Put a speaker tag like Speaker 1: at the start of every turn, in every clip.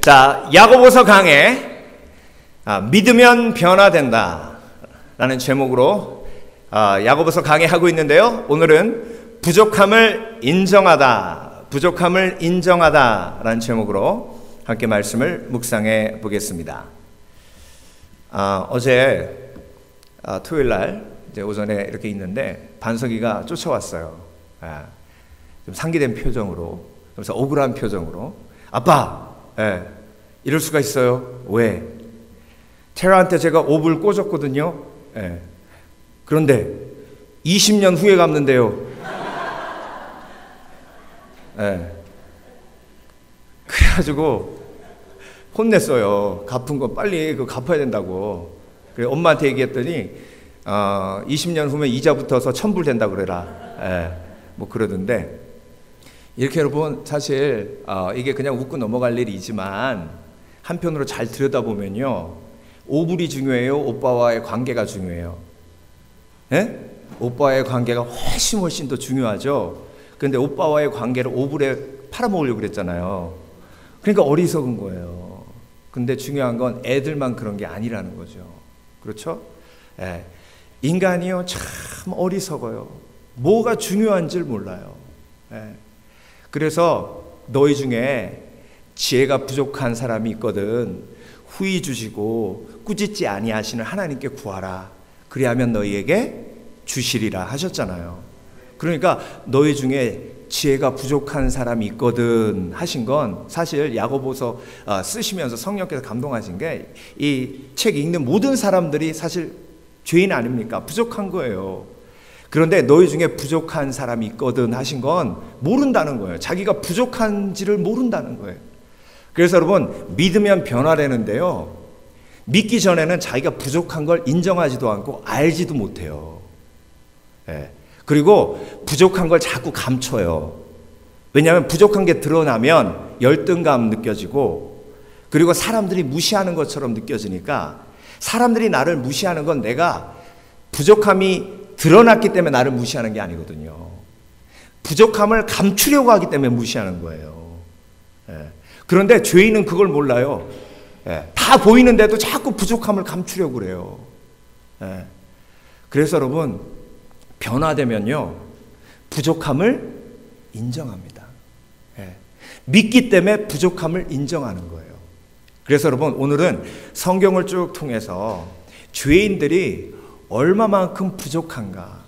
Speaker 1: 자, 야고보서 강해 믿으면 변화된다 라는 제목으로 야고보서 강해하고 있는데요. 오늘은 부족함을 인정하다 라는 제목으로 함께 말씀을 묵상해 보겠습니다. 어제 토요일날 이제 오전에 이렇게 있는데 반석이가 쫓아왔어요. 좀 상기된 표정으로, 그래서 억울한 표정으로, 아빠, 이럴 수가 있어요. 왜? 테라한테 제가 옵을 꽂았거든요. 그런데 20년 후에 갚는데요. 그래가지고 혼냈어요. 갚은 거 빨리 그거 갚아야 된다고. 그래 엄마한테 얘기했더니 20년 후면 이자 붙어서 천불 된다 그래라. 뭐 그러던데, 이렇게 여러분 사실 이게 그냥 웃고 넘어갈 일이지만 한편으로 잘 들여다보면요, 오불이 중요해요, 오빠와의 관계가 중요해요? 오빠와의 관계가 훨씬 더 중요하죠. 그런데 오빠와의 관계를 오불에 팔아먹으려고 그랬잖아요. 그러니까 어리석은 거예요. 근데 중요한 건 애들만 그런 게 아니라는 거죠. 그렇죠? 인간이요 참 어리석어요. 뭐가 중요한지를 몰라요. 그래서 너희 중에 지혜가 부족한 사람이 있거든 후히 주시고 꾸짖지 아니하시는 하나님께 구하라. 그리하면 너희에게 주시리라 하셨잖아요. 그러니까 너희 중에 지혜가 부족한 사람이 있거든 하신 건 사실 야고보서 쓰시면서 성령께서 감동하신 게 이 책 읽는 모든 사람들이 사실 죄인 아닙니까? 부족한 거예요. 그런데 너희 중에 부족한 사람이 있거든 하신 건 모른다는 거예요. 자기가 부족한지를 모른다는 거예요. 그래서 여러분, 믿으면 변화되는데요, 믿기 전에는 자기가 부족한 걸 인정하지도 않고 알지도 못해요. 그리고 부족한 걸 자꾸 감춰요. 왜냐하면 부족한 게 드러나면 열등감 느껴지고, 그리고 사람들이 무시하는 것처럼 느껴지니까, 사람들이 나를 무시하는 건 내가 부족함이 드러났기 때문에 나를 무시하는 게 아니거든요. 부족함을 감추려고 하기 때문에 무시하는 거예요. 그런데 죄인은 그걸 몰라요. 다 보이는데도 자꾸 부족함을 감추려고 그래요. 그래서 여러분, 변화되면요 부족함을 인정합니다. 믿기 때문에 부족함을 인정하는 거예요. 그래서 여러분, 오늘은 성경을 쭉 통해서 죄인들이 얼마만큼 부족한가,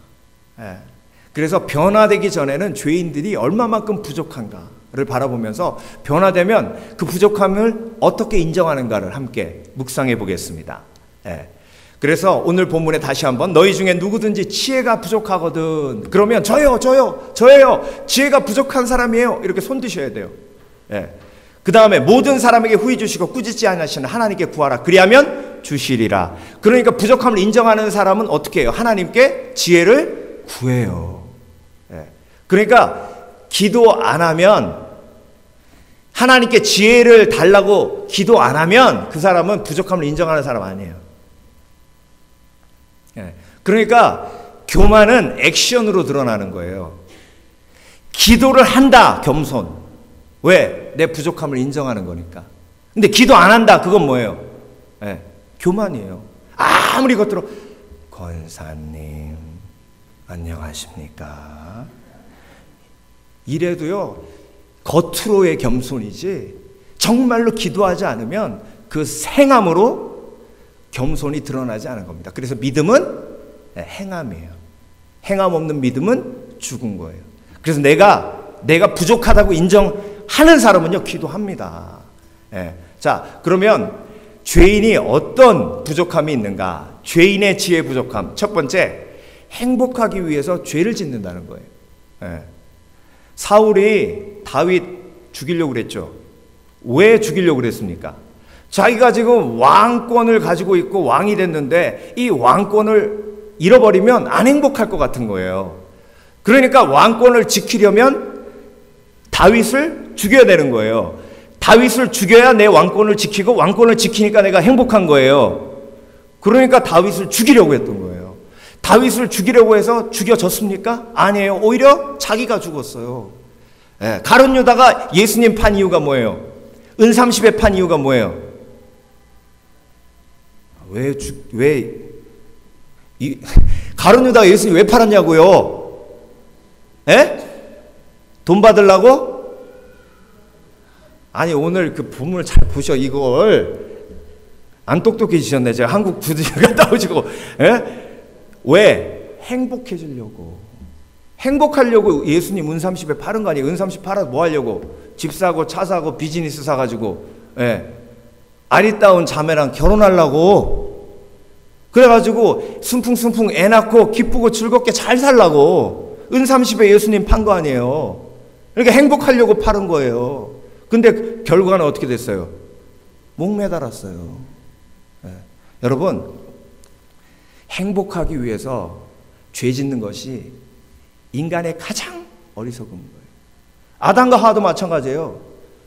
Speaker 1: 그래서 변화되기 전에는 죄인들이 얼마만큼 부족한가를 바라보면서 변화되면 그 부족함을 어떻게 인정하는가를 함께 묵상해 보겠습니다. 그래서 오늘 본문에 다시 한번, 너희 중에 누구든지 지혜가 부족하거든, 그러면 저예요 지혜가 부족한 사람이에요, 이렇게 손 드셔야 돼요. 그 다음에 모든 사람에게 후히 주시고 꾸짖지 아니하시는 하나님께 구하라. 그리하면 주시리라. 그러니까 부족함을 인정하는 사람은 어떻게 해요? 하나님께 지혜를 구해요. 그러니까 기도 안 하면, 하나님께 지혜를 달라고 기도 안 하면 그 사람은 부족함을 인정하는 사람 아니에요. 그러니까 교만은 액션으로 드러나는 거예요. 기도를 한다, 겸손. 왜? 내 부족함을 인정하는 거니까. 근데 기도 안 한다, 그건 뭐예요? 교만이에요. 아무리 겉으로 권사님 안녕하십니까 이래도요 겉으로의 겸손이지 정말로 기도하지 않으면 그 행함으로 겸손이 드러나지 않은 겁니다. 그래서 믿음은 행함이에요. 행함 없는 믿음은 죽은 거예요. 그래서 내가 부족하다고 인정하는 사람은요 기도합니다. 자, 그러면 죄인이 어떤 부족함이 있는가? 죄인의 지혜 부족함. 첫 번째, 행복하기 위해서 죄를 짓는다는 거예요. 사울이 다윗 죽이려고 그랬죠. 왜 죽이려고 그랬습니까? 자기가 지금 왕권을 가지고 있고 왕이 됐는데 이 왕권을 잃어버리면 안 행복할 것 같은 거예요. 그러니까 왕권을 지키려면 다윗을 죽여야 되는 거예요. 다윗을 죽여야 내 왕권을 지키고, 왕권을 지키니까 내가 행복한 거예요. 그러니까 다윗을 죽이려고 했던 거예요. 다윗을 죽이려고 해서 죽여졌습니까? 아니에요. 오히려 자기가 죽었어요. 가룟 유다가 예수님 판 이유가 뭐예요? 은 30에 판 이유가 뭐예요? 가룟 유다가 예수님 왜 팔았냐고요? 에? 돈 받으려고? 아니, 오늘 그 본문을 잘 보셔. 이걸 안 똑똑해지셨네. 제가 한국 부두에 갔다 오시고. 에? 왜? 행복해지려고. 행복하려고 예수님 은 30에 팔은 거 아니에요? 은 30 팔아서 뭐 하려고? 집 사고 차 사고 비즈니스 사가지고, 예. 아리따운 자매랑 결혼하려고. 그래가지고 순풍순풍 애 낳고 기쁘고 즐겁게 잘 살라고 은 30에 예수님 판 거 아니에요. 그러니까 행복하려고 파는 거예요. 근데 결과는 어떻게 됐어요? 목매달았어요. 예. 여러분, 행복하기 위해서 죄 짓는 것이 인간의 가장 어리석은 거예요. 아담과 하와도 마찬가지예요.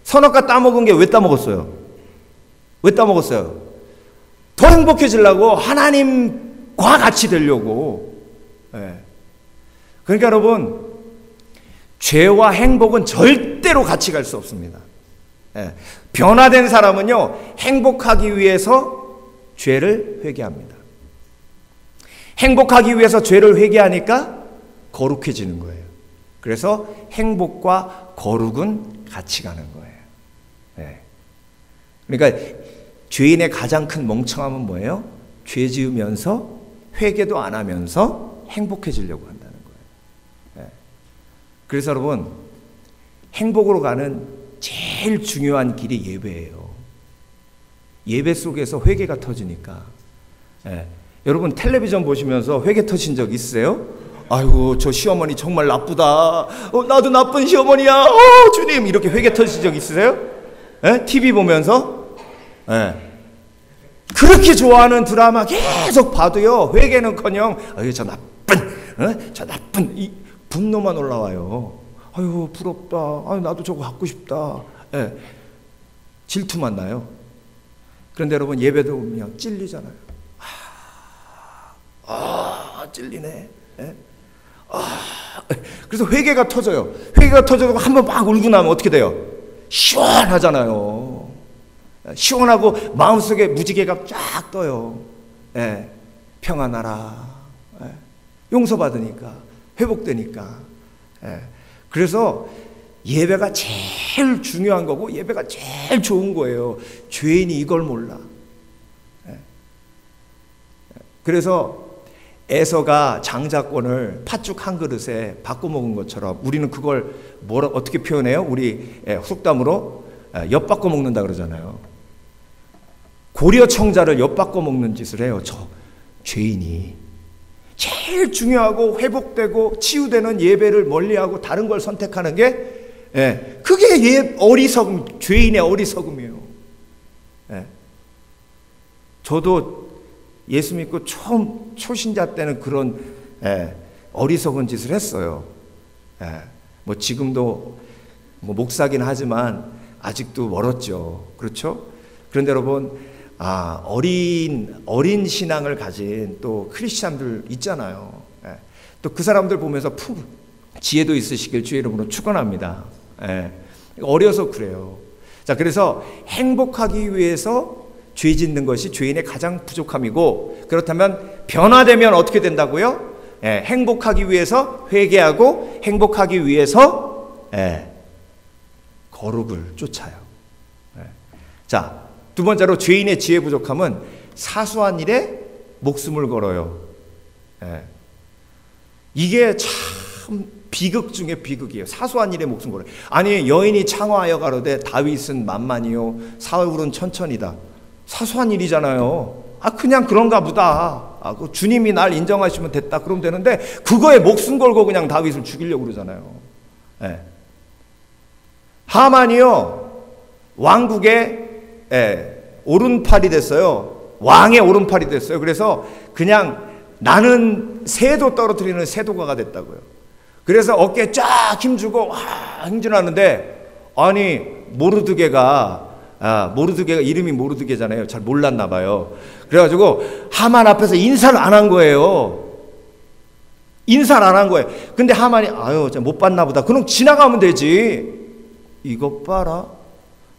Speaker 1: 선악과 따먹은 게 왜 따먹었어요? 왜 따먹었어요? 더 행복해지려고, 하나님과 같이 되려고. 예. 그러니까 여러분, 죄와 행복은 절대로 같이 갈 수 없습니다. 예. 변화된 사람은요, 행복하기 위해서 죄를 회개합니다. 행복하기 위해서 죄를 회개하니까 거룩해지는 거예요. 그래서 행복과 거룩은 같이 가는 거예요. 예. 그러니까 죄인의 가장 큰 멍청함은 뭐예요? 죄 지으면서 회개도 안 하면서 행복해지려고 한다는 거예요. 예. 그래서 여러분, 행복으로 가는 제일 중요한 길이 예배예요. 예배 속에서 회개가 터지니까. 예. 여러분, 텔레비전 보시면서 회개 터진 적 있으세요? 아이고, 저 시어머니 정말 나쁘다. 나도 나쁜 시어머니야. 주님, 이렇게 회개 터진 적 있으세요? 예? TV 보면서? 예. 그렇게 좋아하는 드라마 계속 봐도요, 회개는커녕, 아유, 저 나쁜 이 분노만 올라와요. 아유, 부럽다. 아유, 나도 저거 갖고 싶다. 예. 질투만 나요. 그런데 여러분, 예배도 그냥 찔리잖아요. 찔리네. 예? 그래서 회개가 터져요. 회개가 터져서 한번 막 울고 나면 어떻게 돼요? 시원하잖아요. 시원하고 마음속에 무지개가 쫙 떠요. 예. 평안하라. 예. 용서받으니까, 회복되니까. 예. 그래서 예배가 제일 중요한 거고 예배가 제일 좋은 거예요. 죄인이 이걸 몰라. 예. 그래서 에서가 장자권을 팥죽 한 그릇에 바꿔 먹은 것처럼 우리는 그걸 어떻게 표현해요? 우리 속담으로 엿바꿔 먹는다 그러잖아요. 고려 청자를 엿바꿔 먹는 짓을 해요. 저 죄인이 제일 중요하고 회복되고 치유되는 예배를 멀리하고 다른 걸 선택하는 게 그게 어리석음, 죄인의 어리석음이에요. 저도 예수 믿고 처음 초신자 때는 그런 어리석은 짓을 했어요. 뭐 지금도 뭐 목사긴 하지만 아직도 멀었죠. 그렇죠? 그런데 여러분, 어린 신앙을 가진 또 크리스찬들 있잖아요. 또 그 사람들 보면서 지혜도 있으시길 주의 이름으로 축원합니다. 어려서 그래요. 자, 그래서 행복하기 위해서 죄 짓는 것이 죄인의 가장 부족함이고, 그렇다면 변화되면 어떻게 된다고요? 행복하기 위해서 회개하고 행복하기 위해서 거룩을 쫓아요. 자, 두 번째로 죄인의 지혜 부족함은 사소한 일에 목숨을 걸어요. 이게 참 비극 중에 비극이에요. 사소한 일에 목숨 걸어요. 아니, 여인이 창화하여 가로되 다윗은 만만이요 사울은 천천이다. 사소한 일이잖아요. 그냥 그런가 보다. 그 주님이 날 인정하시면 됐다. 그러면 되는데 그거에 목숨 걸고 그냥 다윗을 죽이려고 그러잖아요. 하만이요, 왕국의 오른팔이 됐어요. 왕의 오른팔이 됐어요. 그래서 그냥 나는 새도 떨어뜨리는 새도가가 됐다고요. 그래서 어깨에 쫙 힘주고 행진하는데, 아니 모르드게가 이름이 모르드게잖아요. 잘 몰랐나 봐요. 그래가지고 하만 앞에서 인사를 안 한 거예요. 인사를 안 한 거예요. 근데 하만이 못 봤나 보다. 그럼 지나가면 되지. 이것 봐라.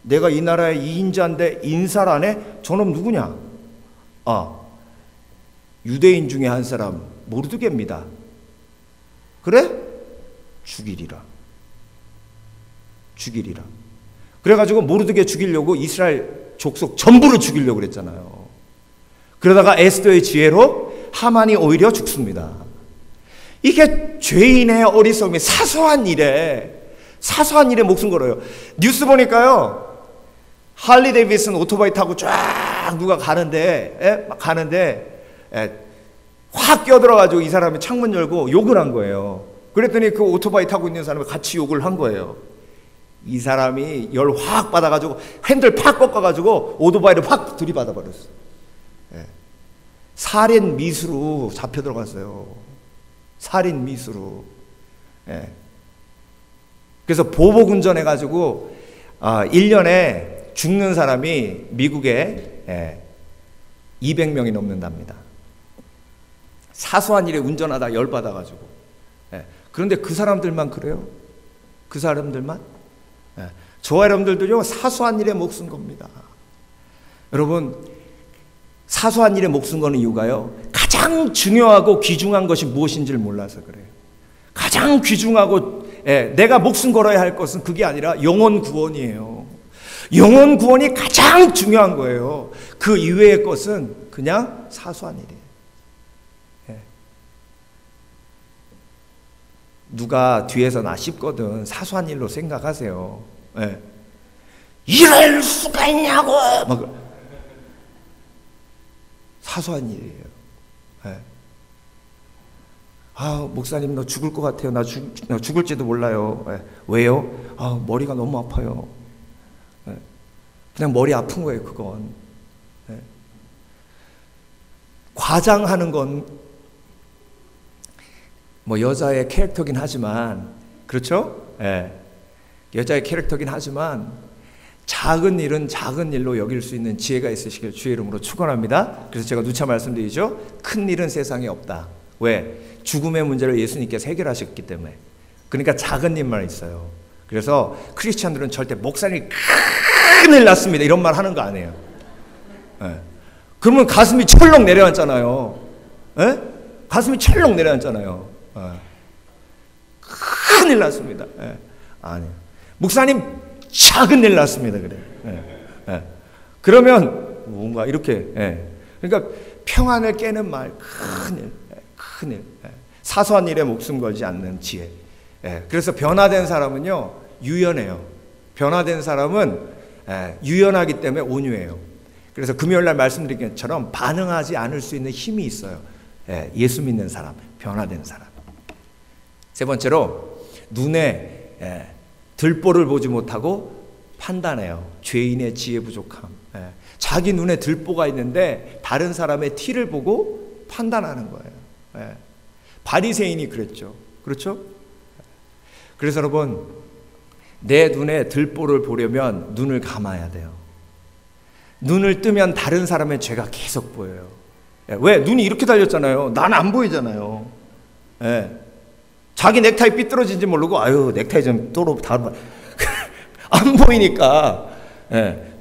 Speaker 1: 내가 이 나라의 2인자인데 인사를 안 해? 저놈 누구냐? 유대인 중에 한 사람 모르드게입니다. 그래? 죽이리라. 그래가지고 모르드게 죽이려고 이스라엘 족속 전부를 죽이려고 그랬잖아요. 그러다가 에스더의 지혜로 하만이 오히려 죽습니다. 이게 죄인의 어리석음이 사소한 일에 목숨 걸어요. 뉴스 보니까요, 할리 데이비슨 오토바이 타고 쫙 누가 가는데 확 끼어들어가지고 이 사람이 창문 열고 욕을 한 거예요. 그랬더니 그 오토바이 타고 있는 사람이 같이 욕을 한 거예요. 이 사람이 열 확 받아가지고 핸들 팍 꺾어가지고 오토바이를 확 들이받아 버렸어요. 살인 미수로 잡혀 들어갔어요. 살인 미수로. 그래서 보복 운전해가지고 1년에 죽는 사람이 미국에 200명이 넘는답니다. 사소한 일에 운전하다 열받아가지고. 그런데 그 사람들만 그래요? 그 사람들만? 저와 여러분들도요, 사소한 일에 목숨 겁니다. 여러분, 사소한 일에 목숨 거는 이유가요, 가장 중요하고 귀중한 것이 무엇인지를 몰라서 그래요. 가장 귀중하고 내가 목숨 걸어야 할 것은 그게 아니라 영혼 구원이에요. 영혼 구원이 가장 중요한 거예요. 그 이외의 것은 그냥 사소한 일이에요. 누가 뒤에서 나 씹거든 사소한 일로 생각하세요. 이럴 수가 있냐고 막 사소한 일이에요. 목사님 너 죽을 것 같아요. 나 죽을지도 몰라요. 왜요? 머리가 너무 아파요. 그냥 머리 아픈 거예요. 그건 과장하는 건 뭐 여자의 캐릭터긴 하지만, 그렇죠? 여자의 캐릭터긴 하지만 작은 일은 작은 일로 여길 수 있는 지혜가 있으시길 주의 이름으로 축원합니다. 그래서 제가 누차 말씀드리죠. 큰 일은 세상에 없다. 왜? 죽음의 문제를 예수님께서 해결하셨기 때문에. 그러니까 작은 일만 있어요. 그래서 크리스찬들은 절대 목사님이 큰일 났습니다 이런 말 하는 거 아니에요. 그러면 가슴이 철렁 내려앉잖아요. 가슴이 철렁 내려앉잖아요. 큰일 났습니다. 아니요. 목사님 작은 일 났습니다. 그래. 그러면 뭔가 이렇게. 그러니까 평안을 깨는 말, 큰일. 사소한 일에 목숨 걸지 않는 지혜. 그래서 변화된 사람은요 유연해요. 변화된 사람은 유연하기 때문에 온유해요. 그래서 금요일날 말씀드린 것처럼 반응하지 않을 수 있는 힘이 있어요. 예수 믿는 사람, 변화된 사람. 세 번째로 눈에 들보를 보지 못하고 판단해요. 죄인의 지혜 부족함. 자기 눈에 들보가 있는데 다른 사람의 티를 보고 판단하는 거예요. 바리새인이 그랬죠. 그렇죠? 그래서 여러분, 내 눈에 들보를 보려면 눈을 감아야 돼요. 눈을 뜨면 다른 사람의 죄가 계속 보여요. 왜? 눈이 이렇게 달렸잖아요. 난 안 보이잖아요. 자기 넥타이 삐뚤어진지 모르고 넥타이 좀 안 보이니까.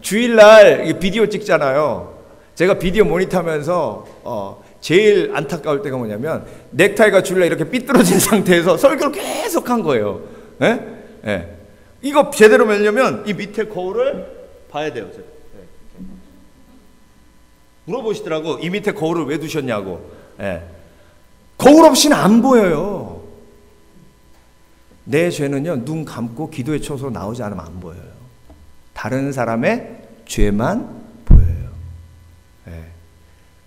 Speaker 1: 주일날 비디오 찍잖아요. 제가 비디오 모니터하면서 제일 안타까울 때가 뭐냐면 넥타이가 주일날 이렇게 삐뚤어진 상태에서 설교를 계속 한 거예요. 이거 제대로 매려면 이 밑에 거울을 봐야 돼요. 물어보시더라고. 이 밑에 거울을 왜 두셨냐고. 거울 없이는 안 보여요. 내 죄는요, 눈 감고 기도의 처소로 나오지 않으면 안 보여요. 다른 사람의 죄만 보여요.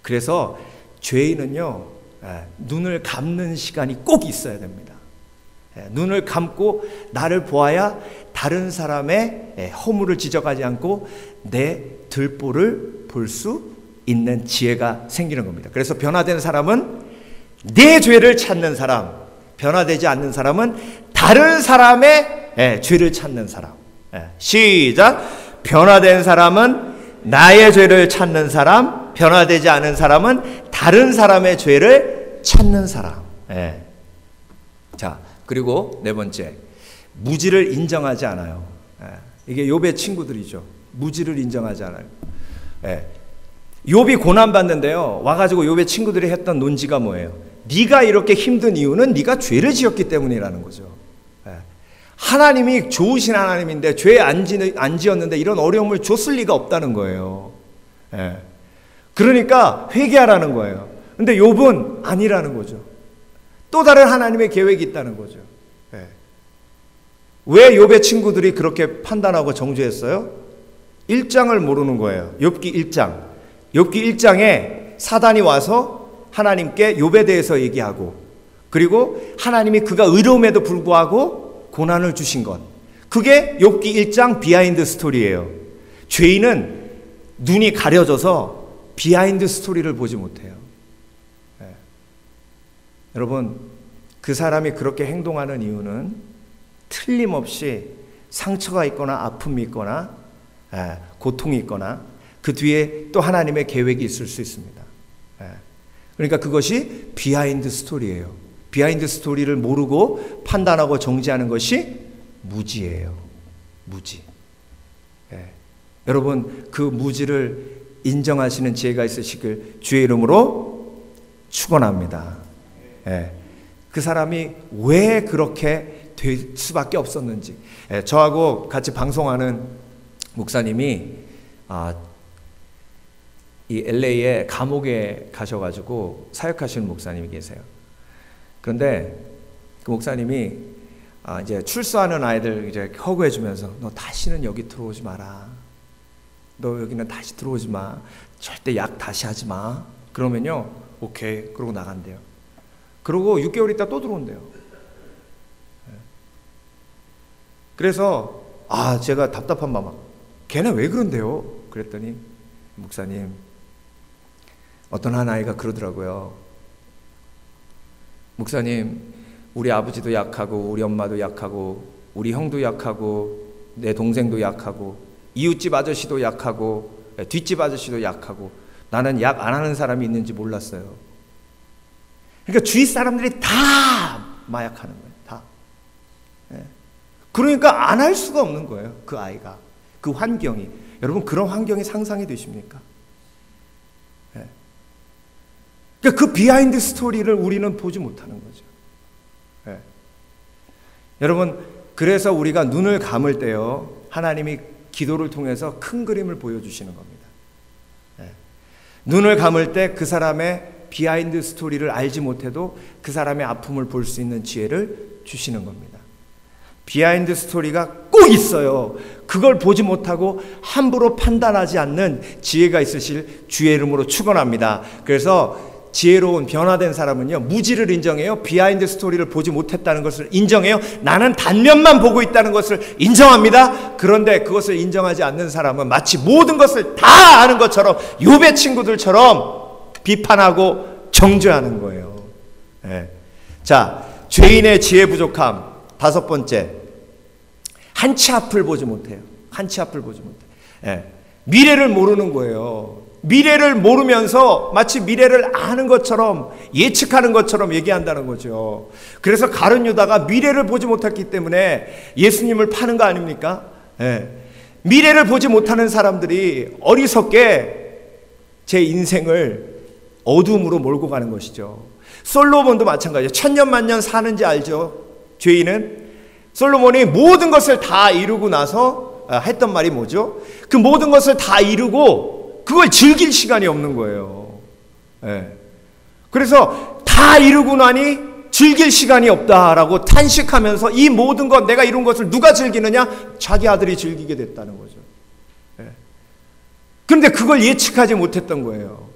Speaker 1: 그래서 죄인은요, 눈을 감는 시간이 꼭 있어야 됩니다. 눈을 감고 나를 보아야 다른 사람의 허물을 지적하지 않고 내 들보를 볼 수 있는 지혜가 생기는 겁니다. 그래서 변화된 사람은 내 죄를 찾는 사람, 변화되지 않는 사람은 다른 사람의 죄를 찾는 사람. 시작. 변화된 사람은 나의 죄를 찾는 사람, 변화되지 않은 사람은 다른 사람의 죄를 찾는 사람. 자, 그리고 네 번째, 무지를 인정하지 않아요. 이게 욥의 친구들이죠. 무지를 인정하지 않아요. 예. 욥이 고난 받는데요. 와가지고 욥의 친구들이 했던 논지가 뭐예요? 네가 이렇게 힘든 이유는 네가 죄를 지었기 때문이라는 거죠. 예. 하나님이 좋으신 하나님인데 죄 안 지었는데 이런 어려움을 줬을 리가 없다는 거예요. 예. 그러니까 회개하라는 거예요. 근데 욥은 아니라는 거죠. 또 다른 하나님의 계획이 있다는 거죠. 예. 왜 욥의 친구들이 그렇게 판단하고 정죄했어요? 1장을 모르는 거예요. 욥기 1장. 욥기 1장에 사단이 와서 하나님께 욥에 대해서 얘기하고, 그리고 하나님이 그가 의로움에도 불구하고 고난을 주신 것. 그게 욥기 1장 비하인드 스토리예요. 죄인은 눈이 가려져서 비하인드 스토리를 보지 못해요. 네. 여러분, 그 사람이 그렇게 행동하는 이유는 틀림없이 상처가 있거나 아픔이 있거나 고통이 있거나 그 뒤에 또 하나님의 계획이 있을 수 있습니다. 그러니까 그것이 비하인드 스토리예요. 비하인드 스토리를 모르고 판단하고 정죄하는 것이 무지예요. 무지. 여러분, 그 무지를 인정하시는 지혜가 있으시길 주의 이름으로 축원합니다. 그 사람이 왜 그렇게 될 수밖에 없었는지. 저하고 같이 방송하는 목사님이 이 LA에 감옥에 가셔가지고 사역하시는 목사님이 계세요. 그런데 그 목사님이 이제 출소하는 아이들 이제 허구해주면서 너 다시는 여기 들어오지 마라. 너 여기는 다시 들어오지 마. 절대 약 다시 하지 마. 그러면요, 오케이. 그러고 나간대요. 그러고 6개월 있다 또 들어온대요. 그래서 제가 답답한 마음, 걔네 왜 그런데요? 그랬더니 목사님, 어떤 한 아이가 그러더라고요. 목사님, 우리 아버지도 약하고 우리 엄마도 약하고 우리 형도 약하고 내 동생도 약하고 이웃집 아저씨도 약하고 뒷집 아저씨도 약하고 나는 약 안 하는 사람이 있는지 몰랐어요. 그러니까 주위 사람들이 다 마약하는 거예요. 다. 그러니까 안 할 수가 없는 거예요. 그 아이가. 그 환경이. 여러분, 그런 환경이 상상이 되십니까? 그러니까 그 비하인드 스토리를 우리는 보지 못하는 거죠. 여러분, 그래서 우리가 눈을 감을 때요, 하나님이 기도를 통해서 큰 그림을 보여주시는 겁니다. 눈을 감을 때 그 사람의 비하인드 스토리를 알지 못해도 그 사람의 아픔을 볼 수 있는 지혜를 주시는 겁니다. 비하인드 스토리가 꼭 있어요. 그걸 보지 못하고 함부로 판단하지 않는 지혜가 있으실 주의 이름으로 축원합니다. 그래서 지혜로운 변화된 사람은요, 무지를 인정해요. 비하인드 스토리를 보지 못했다는 것을 인정해요. 나는 단면만 보고 있다는 것을 인정합니다. 그런데 그것을 인정하지 않는 사람은 마치 모든 것을 다 아는 것처럼 욥의 친구들처럼 비판하고 정죄하는 거예요. 자, 죄인의 지혜 부족함. 5번째, 한치 앞을 보지 못해요. 한치 앞을 보지 못해요. 미래를 모르는 거예요. 미래를 모르면서 마치 미래를 아는 것처럼, 예측하는 것처럼 얘기한다는 거죠. 그래서 가룟 유다가 미래를 보지 못했기 때문에 예수님을 파는 거 아닙니까? 미래를 보지 못하는 사람들이 어리석게 제 인생을 어둠으로 몰고 가는 것이죠. 솔로몬도 마찬가지예요. 천년만년 사는지 알죠? 죄인은 솔로몬이 모든 것을 다 이루고 나서 했던 말이 뭐죠? 그 모든 것을 다 이루고 그걸 즐길 시간이 없는 거예요. 그래서 다 이루고 나니 즐길 시간이 없다라고 탄식하면서 이 모든 것, 내가 이룬 것을 누가 즐기느냐? 자기 아들이 즐기게 됐다는 거죠. 그런데 그걸 예측하지 못했던 거예요.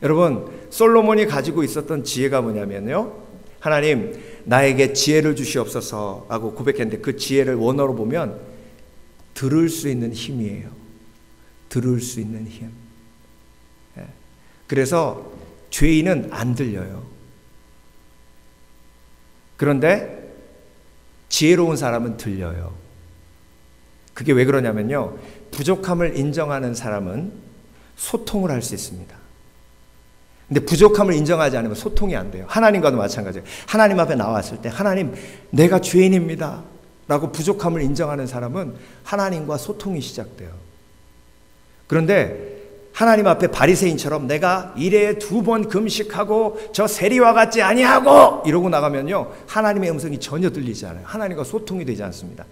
Speaker 1: 여러분, 솔로몬이 가지고 있었던 지혜가 뭐냐면요, 하나님, 나에게 지혜를 주시옵소서 하고 고백했는데, 그 지혜를 원어로 보면 들을 수 있는 힘이에요. 들을 수 있는 힘. 그래서 죄인은 안 들려요. 그런데 지혜로운 사람은 들려요. 그게 왜 그러냐면요, 부족함을 인정하는 사람은 소통을 할 수 있습니다. 근데 부족함을 인정하지 않으면 소통이 안 돼요. 하나님과도 마찬가지예요. 하나님 앞에 나왔을 때, 하나님, 내가 죄인입니다. 라고 부족함을 인정하는 사람은 하나님과 소통이 시작돼요. 그런데 하나님 앞에 바리새인처럼 내가 일에 2번 금식하고 저 세리와 같지 아니하고 이러고 나가면요, 하나님의 음성이 전혀 들리지 않아요. 하나님과 소통이 되지 않습니다.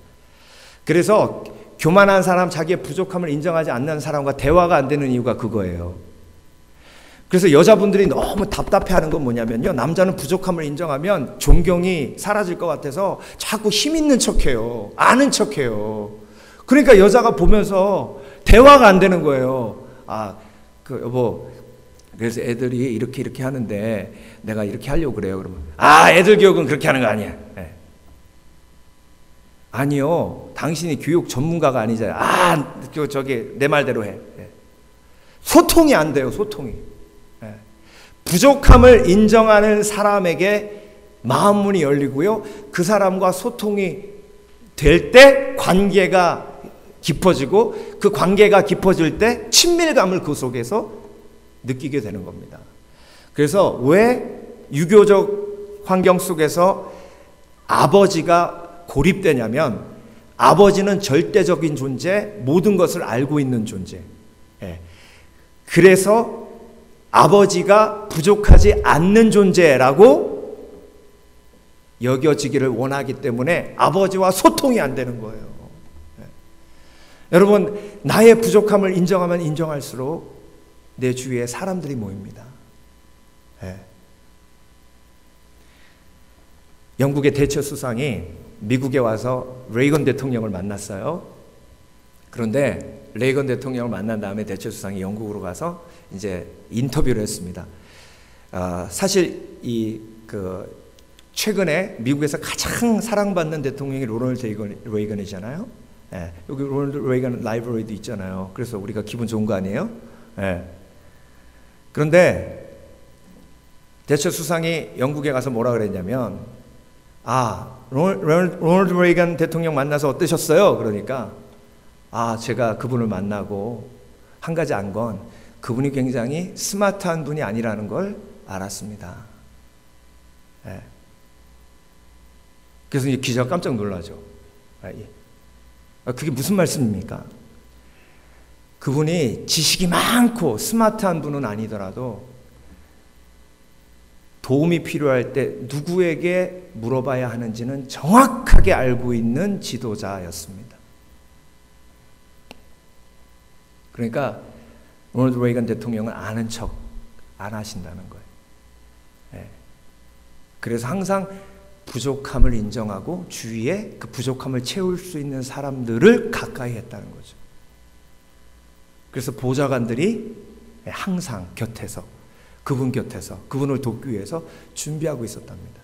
Speaker 1: 그래서 교만한 사람, 자기의 부족함을 인정하지 않는 사람과 대화가 안 되는 이유가 그거예요. 그래서 여자분들이 너무 답답해하는 건 뭐냐면요, 남자는 부족함을 인정하면 존경이 사라질 것 같아서 자꾸 힘 있는 척해요. 아는 척해요. 그러니까 여자가 보면서 대화가 안 되는 거예요. 여보, 그래서 애들이 이렇게 하는데 내가 이렇게 하려고 그래요. 그러면 애들 교육은 그렇게 하는 거 아니야. 네. 아니요, 당신이 교육 전문가가 아니잖아요. 저기 내 말대로 해. 네. 소통이 안 돼요. 소통이. 네. 부족함을 인정하는 사람에게 마음문이 열리고요, 그 사람과 소통이 될 때 관계가 깊어지고, 그 관계가 깊어질 때 친밀감을 그 속에서 느끼게 되는 겁니다. 그래서 왜 유교적 환경 속에서 아버지가 고립되냐면, 아버지는 절대적인 존재, 모든 것을 알고 있는 존재. 그래서 아버지가 부족하지 않는 존재라고 여겨지기를 원하기 때문에 아버지와 소통이 안 되는 거예요. 여러분, 나의 부족함을 인정하면 인정할수록 내 주위에 사람들이 모입니다. 영국의 대처 수상이 미국에 와서 레이건 대통령을 만났어요. 그런데 레이건 대통령을 만난 다음에 대처 수상이 영국으로 가서 이제 인터뷰를 했습니다. 사실 최근에 미국에서 가장 사랑받는 대통령이 로널드 레이건이잖아요. 여기 로널드 레이건 라이브러리도 있잖아요. 그래서 우리가 기분 좋은 거 아니에요? 그런데 대처 수상이 영국에 가서 뭐라 그랬냐면, 로널드 레이건 대통령 만나서 어떠셨어요? 그러니까 제가 그분을 만나고 한 가지 안 건 그분이 굉장히 스마트한 분이 아니라는 걸 알았습니다. 그래서 이 기자가 깜짝 놀라죠. 그게 무슨 말씀입니까? 그분이 지식이 많고 스마트한 분은 아니더라도 도움이 필요할 때 누구에게 물어봐야 하는지는 정확하게 알고 있는 지도자였습니다. 그러니까 로널드 레이건 대통령은 아는 척 안 하신다는 거예요. 그래서 항상 부족함을 인정하고 주위에 그 부족함을 채울 수 있는 사람들을 가까이 했다는 거죠. 그래서 보좌관들이 항상 그분 곁에서 그분을 돕기 위해서 준비하고 있었답니다.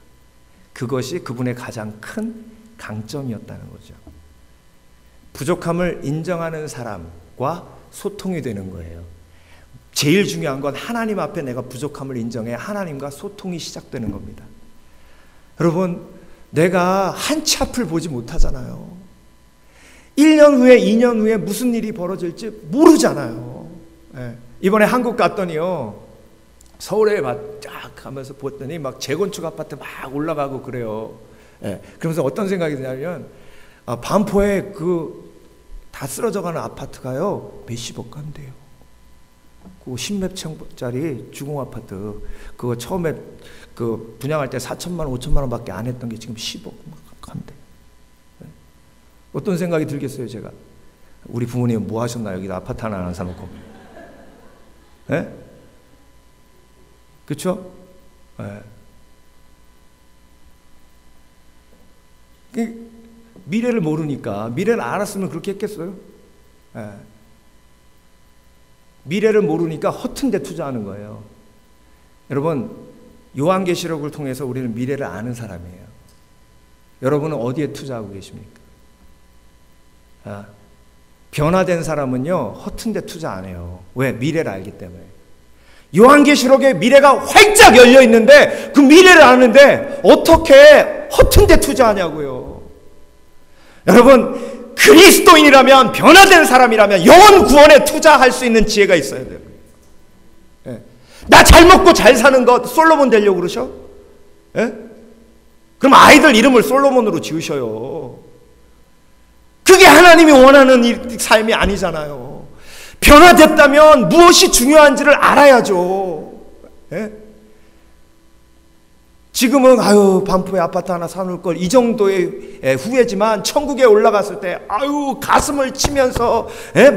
Speaker 1: 그것이 그분의 가장 큰 강점이었다는 거죠. 부족함을 인정하는 사람과 소통이 되는 거예요. 제일 중요한 건 하나님 앞에 내가 부족함을 인정해 하나님과 소통이 시작되는 겁니다. 여러분, 내가 한 치 앞을 보지 못하잖아요. 1년 후에 2년 후에 무슨 일이 벌어질지 모르잖아요. 이번에 한국 갔더니요, 서울에 쫙 가면서 보았더니 막 재건축 아파트 막 올라가고 그래요. 그러면서 어떤 생각이 드냐면, 반포에 다 쓰러져가는 아파트가요, 몇십억 간대요. 그 10몇 층짜리 주공 아파트, 그거 처음에 분양할 때 4천만 원, 5천만 원밖에 안 했던 게 지금 10억 막 간대. 어떤 생각이 들겠어요, 제가? 우리 부모님은 뭐 하셨나, 여기다 아파트 하나 사놓고. 그렇죠? 미래를 모르니까, 미래를 알았으면 그렇게 했겠어요? 미래를 모르니까 허튼 데 투자하는 거예요. 여러분, 요한계시록을 통해서 우리는 미래를 아는 사람이에요. 여러분은 어디에 투자하고 계십니까? 변화된 사람은요, 허튼 데 투자 안 해요. 왜? 미래를 알기 때문에. 요한계시록에 미래가 활짝 열려 있는데 그 미래를 아는데 어떻게 허튼 데 투자하냐고요. 여러분, 그리스도인이라면, 변화된 사람이라면 영혼 구원에 투자할 수 있는 지혜가 있어야 돼요. 나 잘 먹고 잘 사는 것 솔로몬 되려고 그러셔? 그럼 아이들 이름을 솔로몬으로 지으셔요. 그게 하나님이 원하는 삶이 아니잖아요. 변화됐다면 무엇이 중요한지를 알아야죠. 예? 지금은 반포에 아파트 하나 사놓을 걸, 이 정도의 후회지만 천국에 올라갔을 때 가슴을 치면서,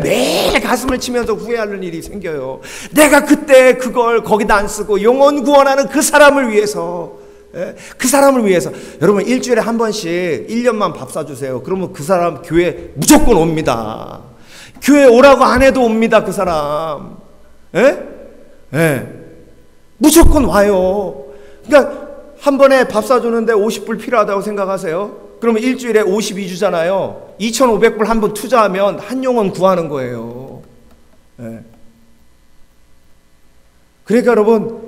Speaker 1: 매일 가슴을 치면서 후회하는 일이 생겨요. 내가 그때 그걸 거기다 안 쓰고 영혼 구원하는 그 사람을 위해서, 그 사람을 위해서. 여러분, 일주일에 한 번씩 1년만 밥 사주세요. 그러면 그 사람 교회 무조건 옵니다. 교회 오라고 안 해도 옵니다, 그 사람. 무조건 와요. 그러니까 한 번에 밥 사주는데 50불 필요하다고 생각하세요? 그러면 일주일에 52주잖아요. 2,500불 한 번 투자하면 한 영혼 구하는 거예요. 그러니까 여러분,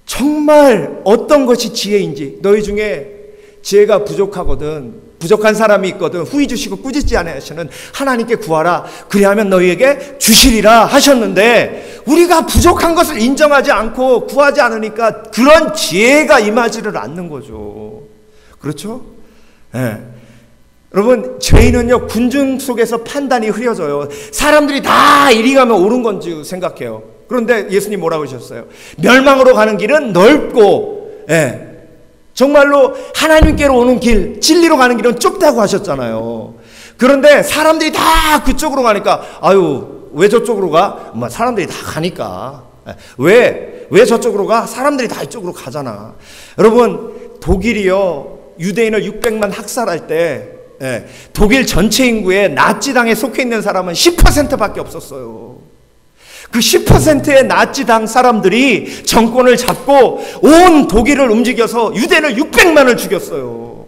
Speaker 1: 정말 어떤 것이 지혜인지, 너희 중에 지혜가 부족한 사람이 있거든 후히 주시고 꾸짖지 아니하시는 하나님께 구하라. 그리하면 너희에게 주시리라 하셨는데, 우리가 부족한 것을 인정하지 않고 구하지 않으니까 그런 지혜가 임하지를 않는 거죠. 그렇죠? 여러분, 죄인은요, 군중 속에서 판단이 흐려져요. 사람들이 다 이리 가면 옳은 건지 생각해요. 그런데 예수님 뭐라고 하셨어요? 멸망으로 가는 길은 넓고, 정말로 하나님께로 오는 길, 진리로 가는 길은 좁다고 하셨잖아요. 그런데 사람들이 다 그쪽으로 가니까, 왜 저쪽으로 가? 사람들이 다 가니까. 왜 저쪽으로 가? 사람들이 다 이쪽으로 가잖아. 여러분, 독일이요, 유대인을 600만 학살할 때, 독일 전체 인구의 나치당에 속해 있는 사람은 10%밖에 없었어요. 그 10%의 나치당 사람들이 정권을 잡고 온 독일을 움직여서 유대인을 600만을 죽였어요.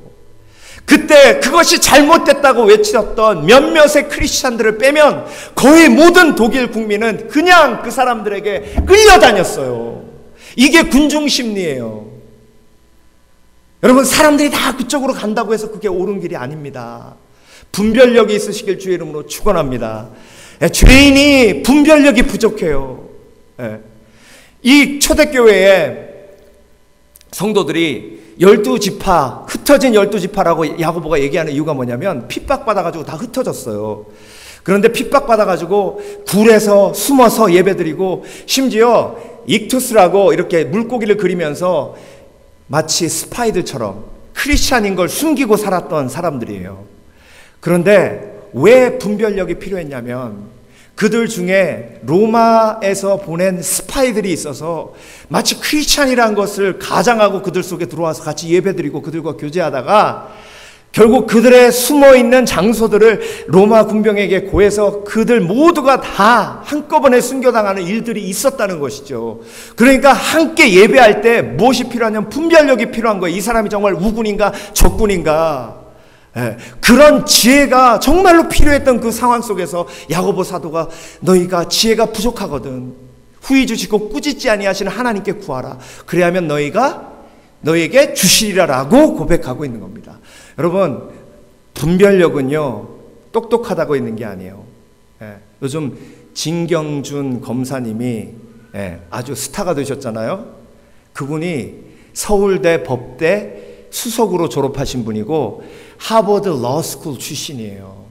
Speaker 1: 그때 그것이 잘못됐다고 외쳤던 몇몇의 크리스찬들을 빼면 거의 모든 독일 국민은 그냥 그 사람들에게 끌려다녔어요. 이게 군중심리예요. 여러분, 사람들이 다 그쪽으로 간다고 해서 그게 옳은 길이 아닙니다. 분별력이 있으시길 주의 이름으로 축원합니다. 죄인이 분별력이 부족해요. 이 초대교회에 성도들이 12지파, 흩어진 12지파라고 야고보가 얘기하는 이유가 뭐냐면 핍박받아가지고 다 흩어졌어요. 그런데 핍박받아가지고 굴에서 숨어서 예배드리고, 심지어 익투스라고 이렇게 물고기를 그리면서 마치 스파이들처럼 크리스찬인 걸 숨기고 살았던 사람들이에요. 그런데 왜 분별력이 필요했냐면, 그들 중에 로마에서 보낸 스파이들이 있어서 마치 크리스찬이라는 것을 가장하고 그들 속에 들어와서 같이 예배드리고 그들과 교제하다가 결국 그들의 숨어있는 장소들을 로마 군병에게 고해서 그들 모두가 다 한꺼번에 순교당하는 일들이 있었다는 것이죠. 그러니까 함께 예배할 때 무엇이 필요하냐면 분별력이 필요한 거예요. 이 사람이 정말 우군인가 적군인가. 그런 지혜가 정말로 필요했던 그 상황 속에서 야고보 사도가 너희가 지혜가 부족하거든 후히 주시고 꾸짖지 아니하시는 하나님께 구하라. 그래야면 너에게 주시리라라고 고백하고 있는 겁니다. 여러분, 분별력은요 똑똑하다고 있는 게 아니에요. 요즘 진경준 검사님이 아주 스타가 되셨잖아요. 그분이 서울대 법대 수석으로 졸업하신 분이고 하버드 러스쿨 출신이에요.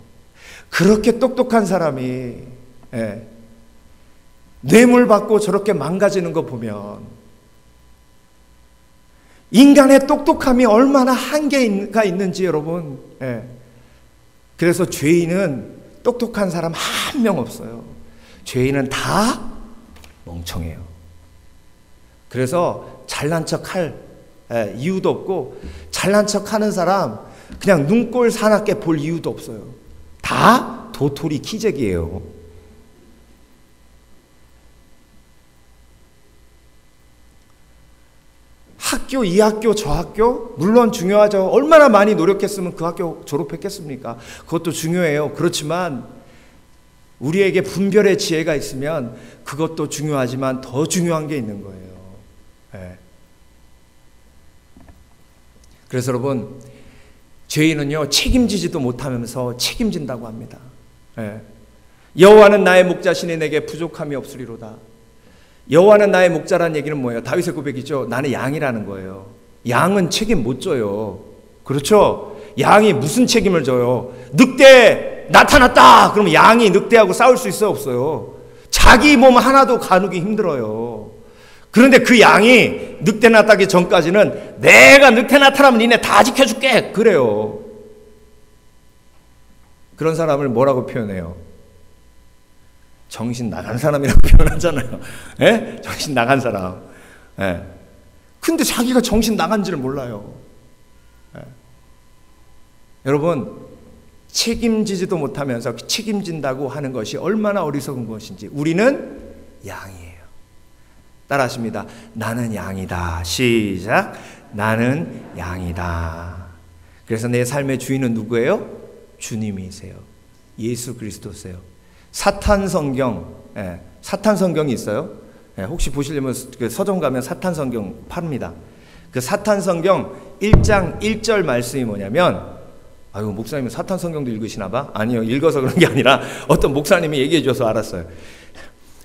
Speaker 1: 그렇게 똑똑한 사람이 뇌물 받고 저렇게 망가지는 거 보면 인간의 똑똑함이 얼마나 한계가 있는지 여러분. 그래서 죄인은 똑똑한 사람 한 명 없어요. 죄인은 다 멍청해요. 그래서 잘난 척할 이유도 없고, 잘난 척하는 사람 그냥 눈꼴 사납게 볼 이유도 없어요. 다 도토리 키재기예요. 학교, 이 학교, 저 학교 물론 중요하죠. 얼마나 많이 노력했으면 그 학교 졸업했겠습니까? 그것도 중요해요. 그렇지만 우리에게 분별의 지혜가 있으면 그것도 중요하지만 더 중요한 게 있는 거예요. 그래서 여러분, 죄인은요 책임지지도 못하면서 책임진다고 합니다. 여호와는 나의 목자시니 내게 부족함이 없으리로다. 여호와는 나의 목자라는 얘기는 뭐예요? 다윗의 고백이죠. 나는 양이라는 거예요. 양은 책임 못 져요. 그렇죠? 양이 무슨 책임을 져요? 늑대 나타났다! 그러면 양이 늑대하고 싸울 수 있어요? 없어요? 자기 몸 하나도 가누기 힘들어요. 그런데 그 양이 늑대 나타나기 전까지는 내가 늑대 나타나면 니네 다 지켜줄게! 그래요. 그런 사람을 뭐라고 표현해요? 정신 나간 사람이라고 표현하잖아요. 예? 정신 나간 사람. 예. 근데 자기가 정신 나간지를 몰라요. 예. 여러분, 책임지지도 못하면서 책임진다고 하는 것이 얼마나 어리석은 것인지. 우리는 양이에요. 따라하십니다. 나는 양이다. 시작. 나는 양이다. 그래서 내 삶의 주인은 누구예요? 주님이세요. 예수 그리스도세요. 사탄 성경, 사탄 성경이 있어요. 혹시 보시려면 그 서점 가면 사탄 성경 팝니다. 그 사탄 성경 1장 1절 말씀이 뭐냐면, 아유, 목사님은 사탄 성경도 읽으시나 봐? 아니요, 읽어서 그런 게 아니라 어떤 목사님이 얘기해 줘서 알았어요.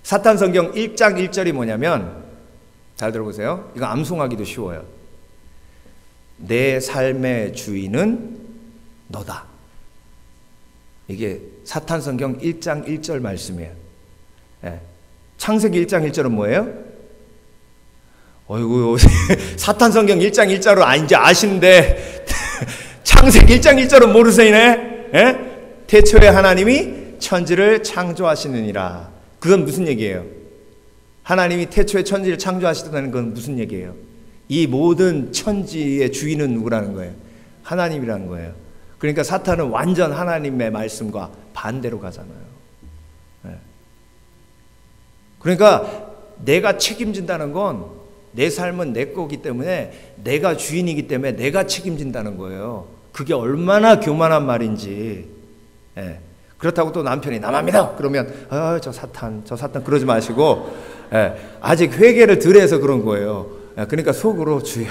Speaker 1: 사탄 성경 1장 1절이 뭐냐면, 잘 들어보세요. 이거 암송하기도 쉬워요. 내 삶의 주인은 너다. 이게 사탄 성경 1장 1절 말씀이에요. 예. 창세기 1장 1절은 뭐예요? 어이구, 사탄 성경 1장 1절을 이제 아시는데 창세기 1장 1절은 모르세요네? 예? 태초에 하나님이 천지를 창조하시느니라. 그건 무슨 얘기예요? 하나님이 태초에 천지를 창조하시다는 건 무슨 얘기예요? 이 모든 천지의 주인은 누구라는 거예요? 하나님이라는 거예요. 그러니까 사탄은 완전 하나님의 말씀과 반대로 가잖아요. 네. 그러니까 내가 책임진다는 건 내 삶은 내 거기 때문에 내가 주인이기 때문에 내가 책임진다는 거예요. 그게 얼마나 교만한 말인지. 네. 그렇다고 또 남편이 나만 믿어! 그러면 저 사탄 그러지 마시고 아직 회개를 덜 해서 그런 거예요. 그러니까 속으로 주여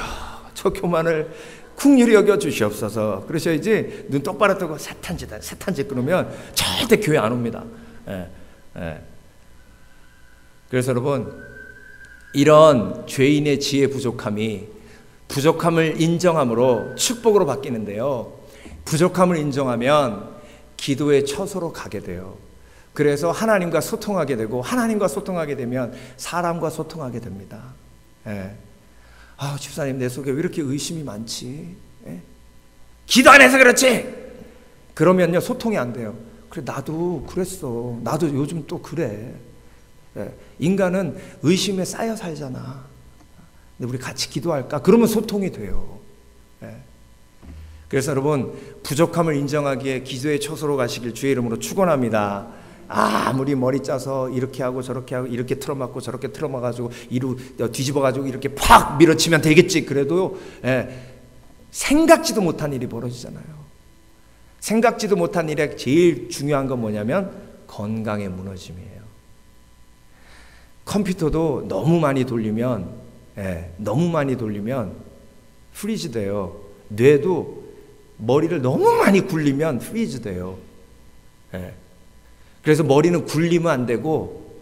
Speaker 1: 저 교만을 긍휼히 여겨 주시옵소서. 그러셔야지 눈 똑바로 뜨고 사탄짓 그러면 절대 교회 안 옵니다. 그래서 여러분, 이런 죄인의 지혜 부족함을 인정함으로 축복으로 바뀌는데요. 부족함을 인정하면 기도의 처소로 가게 돼요. 그래서 하나님과 소통하게 되고, 하나님과 소통하게 되면 사람과 소통하게 됩니다. 집사님, 내 속에 왜 이렇게 의심이 많지? 기도 안 해서 그렇지? 그러면요, 소통이 안 돼요. 그래, 나도 그랬어. 나도 요즘 또 그래. 인간은 의심에 쌓여 살잖아. 근데 우리 같이 기도할까? 그러면 소통이 돼요. 그래서 여러분, 부족함을 인정하기에 기도의 처소로 가시길 주의 이름으로 축원합니다. 아무리 머리 짜서 이렇게 하고 저렇게 하고 이렇게 틀어맞고 저렇게 틀어맞아가지고 뒤집어가지고 이렇게 팍 밀어치면 되겠지. 그래도 생각지도 못한 일이 벌어지잖아요. 생각지도 못한 일에 제일 중요한 건 뭐냐면 건강의 무너짐이에요. 컴퓨터도 너무 많이 돌리면 프리즈 돼요. 뇌도 머리를 너무 많이 굴리면 프리즈 돼요. 그래서 머리는 굴리면 안 되고,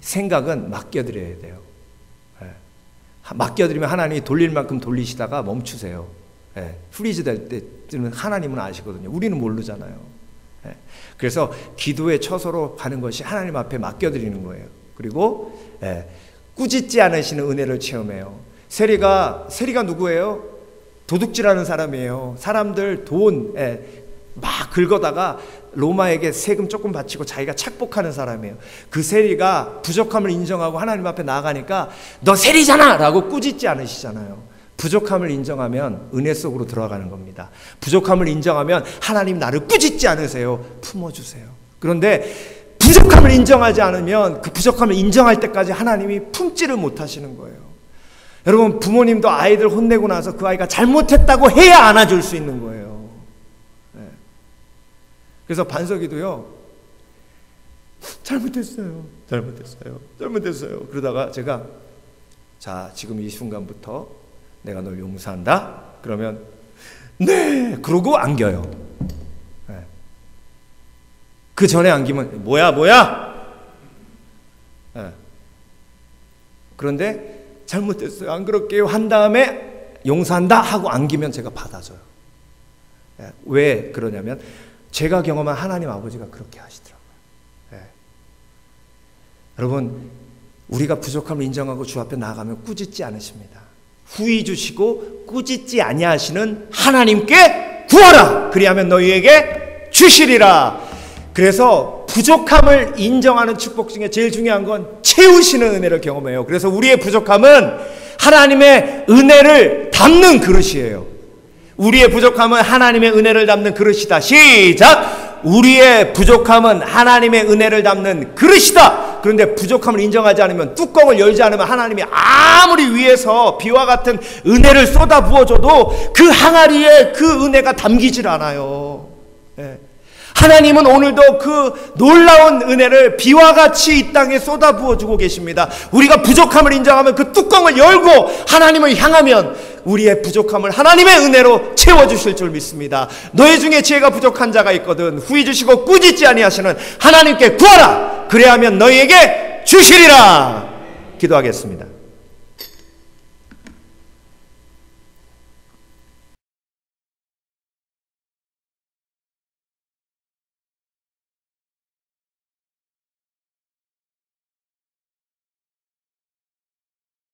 Speaker 1: 생각은 맡겨드려야 돼요. 맡겨드리면 하나님이 돌릴 만큼 돌리시다가 멈추세요. 프리즈 될 때는 하나님은 아시거든요. 우리는 모르잖아요. 그래서 기도의 처소로 가는 것이 하나님 앞에 맡겨드리는 거예요. 그리고 꾸짖지 않으시는 은혜를 체험해요. 세리가 누구예요? 도둑질하는 사람이에요. 사람들 돈 막 긁어다가 로마에게 세금 조금 바치고 자기가 착복하는 사람이에요. 그 세리가 부족함을 인정하고 하나님 앞에 나아가니까 너 세리잖아! 라고 꾸짖지 않으시잖아요. 부족함을 인정하면 은혜 속으로 들어가는 겁니다. 부족함을 인정하면 하나님 나를 꾸짖지 않으세요. 품어주세요. 그런데 부족함을 인정하지 않으면 그 부족함을 인정할 때까지 하나님이 품지를 못하시는 거예요. 여러분, 부모님도 아이들 혼내고 나서 그 아이가 잘못했다고 해야 안아줄 수 있는 거예요. 그래서 반석이도요, 잘못했어요. 그러다가 제가, 자, 지금 이 순간부터 내가 널 용서한다? 그러면, 네! 그러고 안겨요. 그 전에 안기면, 뭐야? 그런데, 잘못했어요. 안 그럴게요. 한 다음에 용서한다 하고 안기면 제가 받아줘요. 왜 그러냐면 제가 경험한 하나님 아버지가 그렇게 하시더라고요. 여러분, 우리가 부족함을 인정하고 주 앞에 나아가면 꾸짖지 않으십니다. 후히 주시고 꾸짖지 아니하시는 하나님께 구하라. 그리하면 너희에게 주시리라. 그래서 부족함을 인정하는 축복 중에 제일 중요한 건 채우시는 은혜를 경험해요. 그래서 우리의 부족함은 하나님의 은혜를 담는 그릇이에요. 우리의 부족함은 하나님의 은혜를 담는 그릇이다. 시작! 우리의 부족함은 하나님의 은혜를 담는 그릇이다. 그런데 부족함을 인정하지 않으면, 뚜껑을 열지 않으면 하나님이 아무리 위에서 비와 같은 은혜를 쏟아 부어줘도 그 항아리에 그 은혜가 담기질 않아요. 하나님은 오늘도 그 놀라운 은혜를 비와 같이 이 땅에 쏟아 부어주고 계십니다. 우리가 부족함을 인정하면 그 뚜껑을 열고 하나님을 향하면 우리의 부족함을 하나님의 은혜로 채워주실 줄 믿습니다. 너희 중에 지혜가 부족한 자가 있거든 후히 주시고 꾸짖지 아니하시는 하나님께 구하라. 그래야면 너희에게 주시리라. 기도하겠습니다.